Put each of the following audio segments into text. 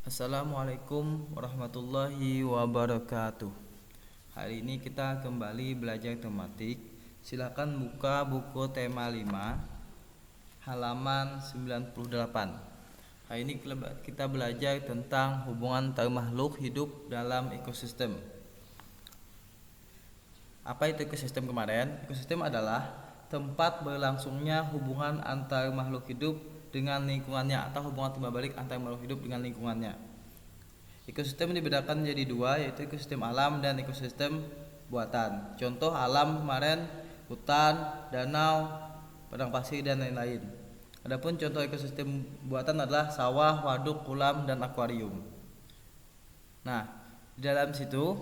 Assalamualaikum warahmatullahi wabarakatuh. Hari ini kita kembali belajar tematik. Silakan buka buku tema 5 halaman 98. Hari ini kita belajar tentang hubungan antar makhluk hidup dalam ekosistem. Apa itu ekosistem kemarin? Ekosistem adalah tempat berlangsungnya hubungan antar makhluk hidup dengan lingkungannya atau hubungan timbal balik antar makhluk hidup dengan lingkungannya. Ekosistem dibedakan menjadi dua, yaitu ekosistem alam dan ekosistem buatan. Contoh alam kemarin hutan, danau, padang pasir dan lain-lain. Adapun contoh ekosistem buatan adalah sawah, waduk, kolam dan akuarium. Nah, di dalam situ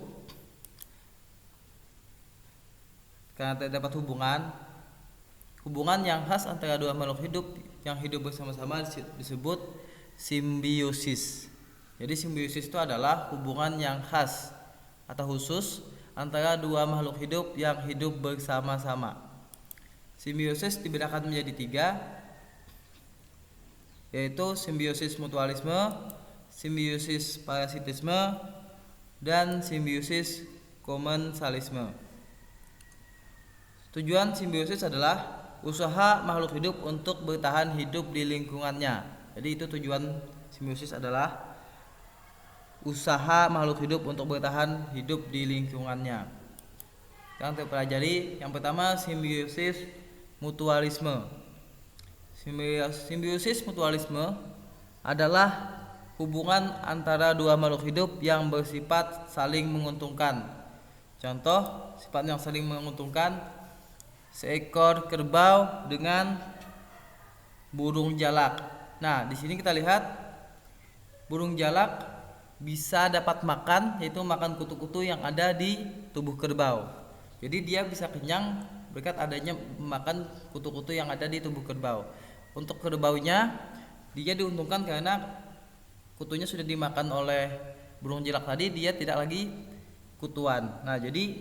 karena terdapat hubungan yang khas antara dua makhluk hidup yang hidup bersama-sama disebut simbiosis. Jadi simbiosis itu adalah hubungan yang khas atau khusus antara dua makhluk hidup yang hidup bersama-sama. Simbiosis dibedakan menjadi 3, yaitu simbiosis mutualisme, simbiosis parasitisme, dan simbiosis komensalisme. Tujuan simbiosis adalah usaha makhluk hidup untuk bertahan hidup di lingkungannya. Jadi itu tujuan simbiosis adalah usaha makhluk hidup untuk bertahan hidup di lingkungannya. Yang terpelajari yang pertama simbiosis mutualisme. Simbiosis mutualisme adalah hubungan antara dua makhluk hidup yang bersifat saling menguntungkan. Contoh sifat yang saling menguntungkan: seekor kerbau dengan burung jalak. Nah, di sini kita lihat burung jalak bisa dapat makan, yaitu makan kutu-kutu yang ada di tubuh kerbau. Jadi dia bisa kenyang berkat adanya makan kutu-kutu yang ada di tubuh kerbau. Untuk kerbaunya dia diuntungkan karena kutunya sudah dimakan oleh burung jalak tadi, dia tidak lagi kutuan. Nah, jadi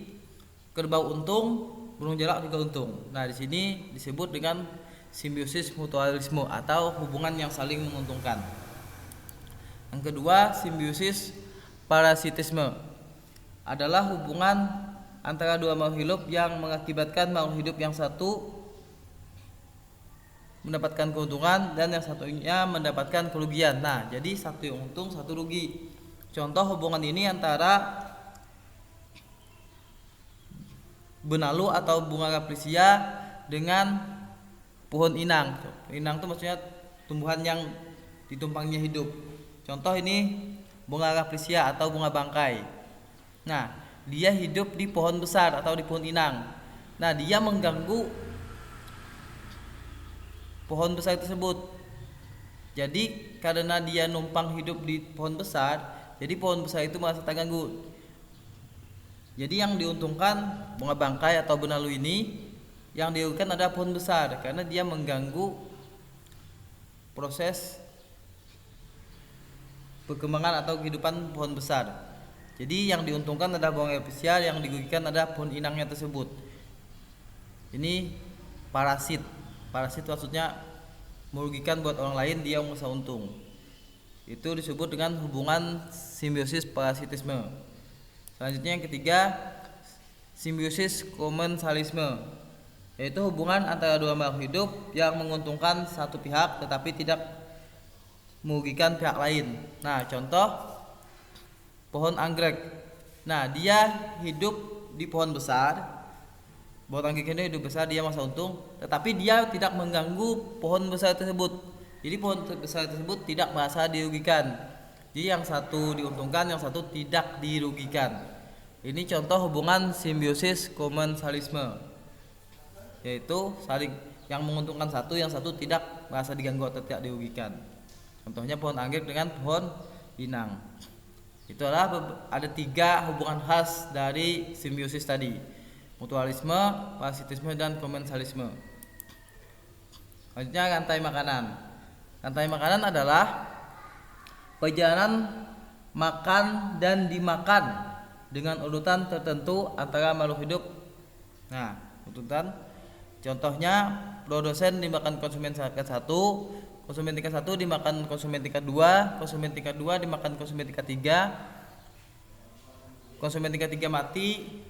kerbau untung, burung jalak juga untung. Nah, di sini disebut dengan simbiosis mutualisme atau hubungan yang saling menguntungkan. Yang kedua, simbiosis parasitisme adalah hubungan antara dua makhluk hidup yang mengakibatkan makhluk hidup yang satu mendapatkan keuntungan dan yang satunya mendapatkan kerugian. Nah, jadi satu yang untung, satu rugi. Contoh hubungan ini antara benalu atau bunga rafflesia dengan pohon inang. Inang itu maksudnya tumbuhan yang ditumpangnya hidup. Contoh ini bunga rafflesia atau bunga bangkai. Nah, dia hidup di pohon besar atau di pohon inang. Nah, dia mengganggu pohon besar tersebut. Jadi karena dia numpang hidup di pohon besar, jadi pohon besar itu merasa terganggu. Jadi yang diuntungkan bunga bangkai atau benalu ini, yang dirugikan adalah pohon besar karena dia mengganggu proses perkembangan atau kehidupan pohon besar. Jadi yang diuntungkan adalah bunga rafflesia, yang dirugikan adalah pohon inangnya tersebut. Ini parasit. Parasit maksudnya merugikan buat orang lain, dia merasa untung. Itu disebut dengan hubungan simbiosis parasitisme. Selanjutnya yang ketiga, simbiosis komensalisme, yaitu hubungan antara dua makhluk hidup yang menguntungkan satu pihak tetapi tidak merugikan pihak lain. Nah, contoh pohon anggrek. Nah, dia hidup di pohon besar. Pohon anggrek ini hidup besar, dia merasa untung, tetapi dia tidak mengganggu pohon besar tersebut. Jadi pohon besar tersebut tidak merasa dirugikan. Jadi yang satu diuntungkan, yang satu tidak dirugikan. Ini contoh hubungan simbiosis komensalisme, yaitu saling yang menguntungkan satu, yang satu tidak merasa diganggu atau tidak dirugikan. Contohnya pohon anggrek dengan pohon inang. Itulah ada 3 hubungan khas dari simbiosis tadi: mutualisme, parasitisme, dan komensalisme. Selanjutnya rantai makanan. Rantai makanan adalah perjalanan makan dan dimakan dengan urutan tertentu antara makhluk hidup. Nah, urutan contohnya produsen dimakan konsumen satu, konsumen tingkat 1 dimakan konsumen tingkat 2, konsumen tingkat 2 dimakan konsumen tingkat 3, konsumen tingkat 3 mati,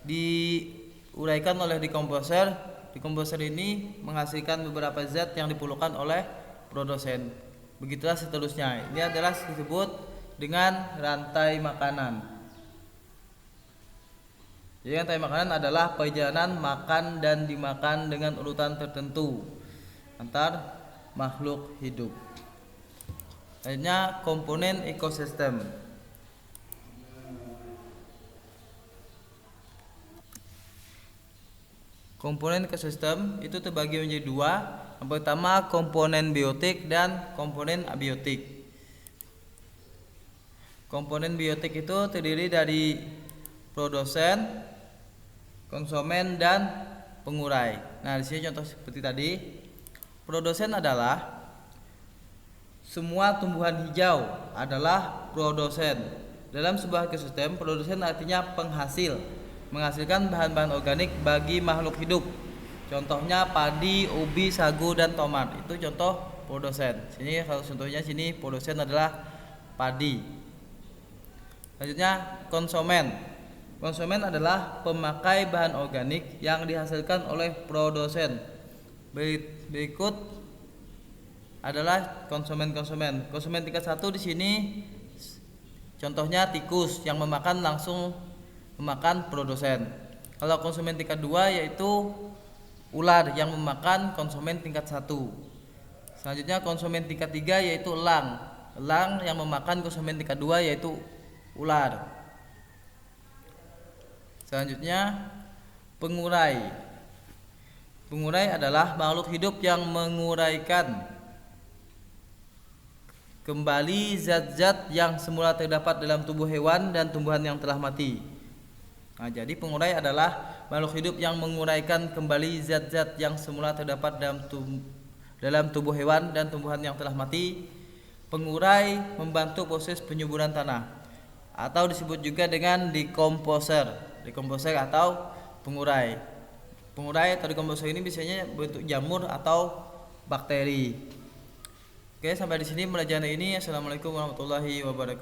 diuraikan oleh dekomposer. Dekomposer ini menghasilkan beberapa zat yang diperlukan oleh produsen. Begitulah seterusnya. Ini adalah disebut dengan rantai makanan. Jadi rantai makanan adalah perjalanan makan dan dimakan dengan urutan tertentu antar makhluk hidup. Selanjutnya komponen ekosistem. Komponen ekosistem itu terbagi menjadi dua. Yang pertama komponen biotik dan komponen abiotik. Komponen biotik itu terdiri dari produsen, konsumen, dan pengurai. Nah, di sini contoh seperti tadi. Produsen adalah semua tumbuhan hijau adalah produsen. Dalam sebuah ekosistem, produsen artinya penghasil, menghasilkan bahan-bahan organik bagi makhluk hidup. Contohnya padi, ubi, sagu, dan tomat. Itu contoh produsen. Sini kalau contohnya sini produsen adalah padi. Selanjutnya konsumen. Konsumen adalah pemakai bahan organik yang dihasilkan oleh produsen. Berikut adalah konsumen-konsumen. Konsumen tingkat 1 di sini contohnya tikus yang langsung memakan produsen. Kalau konsumen tingkat 2 yaitu ular yang memakan konsumen tingkat 1. Selanjutnya konsumen tingkat 3 yaitu elang. Elang yang memakan konsumen tingkat 2 yaitu ular. Selanjutnya pengurai. Pengurai adalah makhluk hidup yang menguraikan kembali zat-zat yang semula terdapat dalam tubuh hewan dan tumbuhan yang telah mati. Nah, jadi pengurai adalah makhluk hidup yang menguraikan kembali zat-zat yang semula terdapat dalam tubuh hewan dan tumbuhan yang telah mati. Pengurai membantu proses penyuburan tanah atau disebut juga dengan dekomposer. Dekomposer atau pengurai. Pengurai atau dekomposer ini biasanya bentuk jamur atau bakteri. Oke, sampai di sini pelajaran ini. Assalamualaikum warahmatullahi wabarakatuh.